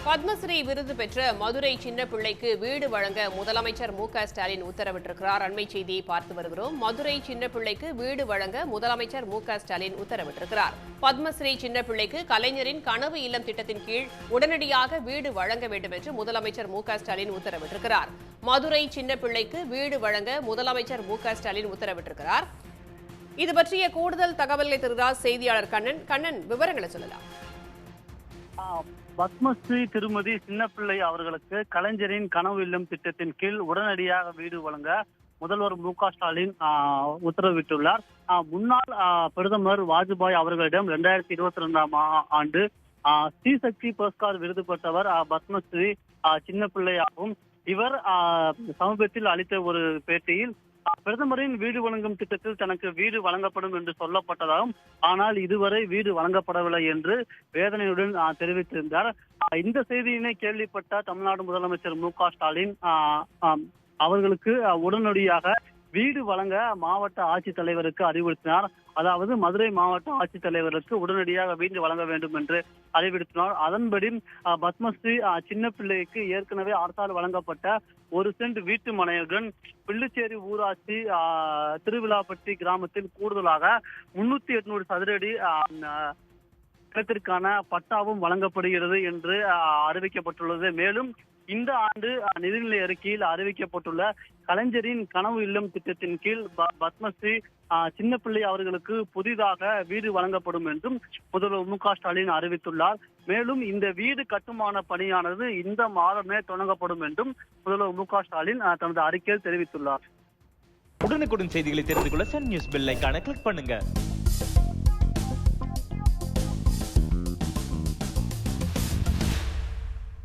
பத்மஸ்ரீ விருது பெற்ற மதுரை சின்ன பிள்ளைக்கு வீடு வழங்க முதலமைச்சர் மு.க.ஸ்டாலின் உத்தரவிட்டிருக்கிறார். அண்மை செய்தியை பார்த்து வருகிறோம். மதுரை சின்ன பிள்ளைக்கு வீடு வழங்க முதலமைச்சர் மு.க.ஸ்டாலின் உத்தரவிட்டிருக்கிறார். பத்மஸ்ரீ சின்ன பிள்ளைக்கு கலைஞரின் கனவு இல்லம் திட்டத்தின் கீழ் உடனடியாக வீடு வழங்க வேண்டும் என்று முதலமைச்சர் மு.க.ஸ்டாலின் உத்தரவிட்டிருக்கிறார். மதுரை சின்ன பிள்ளைக்கு வீடு வழங்க முதலமைச்சர் மு.க.ஸ்டாலின் உத்தரவிட்டிருக்கிறார். இது பற்றிய கூடுதல் தகவல்களை தருகிறார் செய்தியாளர் கண்ணன். விவரங்களை சொல்லலாம். பத்மஸ்ரீ திருமதி சின்னப்பிள்ளை அவர்களுக்கு கலைஞரின் கனவு இல்லம் திட்டத்தின் கீழ் உடனடியாக வீடு வழங்க முதல்வர் மு.க.ஸ்டாலின் உத்தரவிட்டுள்ளார். முன்னாள் பிரதமர் வாஜ்பாய் அவர்களிடம் 2022ஆம் ஆண்டு ஸ்ரீசக்தி புரஸ்கார் விருது பெற்றவர் பத்மஸ்ரீ சின்னப்பிள்ளை ஆகும். இவர் சமீபத்தில் அளித்த ஒரு பேட்டியில் பிரதமரின் வீடு வழங்கும் திட்டத்தில் தனக்கு வீடு வழங்கப்படும் என்று சொல்லப்பட்டதாகவும், ஆனால் இதுவரை வீடு வழங்கப்படவில்லை என்று வேதனையுடன் தெரிவித்திருந்தார். இந்த செய்தியினை கேள்விப்பட்ட தமிழ்நாடு முதலமைச்சர் மு.க.ஸ்டாலின் அவர்களுக்கு உடனடியாக வீடு வழங்க மாவட்ட ஆட்சித்தலைவருக்கு அறிவுறுத்தினார். அதாவது மதுரை மாவட்ட ஆட்சித்தலைவருக்கு உடனடியாக வீடு வழங்க வேண்டும் என்று அறிவுறுத்தினார். அதன்படி பத்மஸ்ரீ சின்னப்பிள்ளைக்கு ஏற்கனவே அரசால் வழங்கப்பட்ட 1 சென்ட் வீட்டு மனையுடன் பிள்ளிச்சேரி ஊராட்சி திருவிழாப்பட்டி கிராமத்தில் கூடுதலாக 300-800 சதுரடி இடத்திற்கான பட்டாவும் வழங்கப்படுகிறது என்று அறிவிக்கப்பட்டுள்ளது. மேலும் இந்த ஆண்டு நிதிநிலை அறிக்கையில் அறிவிக்கப்பட்டுள்ள கலைஞரின் கனவு இல்லம் திட்டத்தின் கீழ் பத்மஸ்ரீ சின்னப்பிள்ளை அவர்களுக்கு புதிதாக வீடு வழங்கப்படும் என்றும் முதல்வர் மு.க.ஸ்டாலின் அறிவித்துள்ளார். மேலும் இந்த வீடு கட்டுமான பணியானது இந்த மாதமே தொடங்கப்படும் என்றும் முதல்வர் மு.க.ஸ்டாலின் தனது அறிக்கையில் தெரிவித்துள்ளார். உடனுக்குடன் செய்திகளை தெரிந்து கொள்ள சன் நியூஸ் பெல் ஐகானை கிளிக் பண்ணுங்க.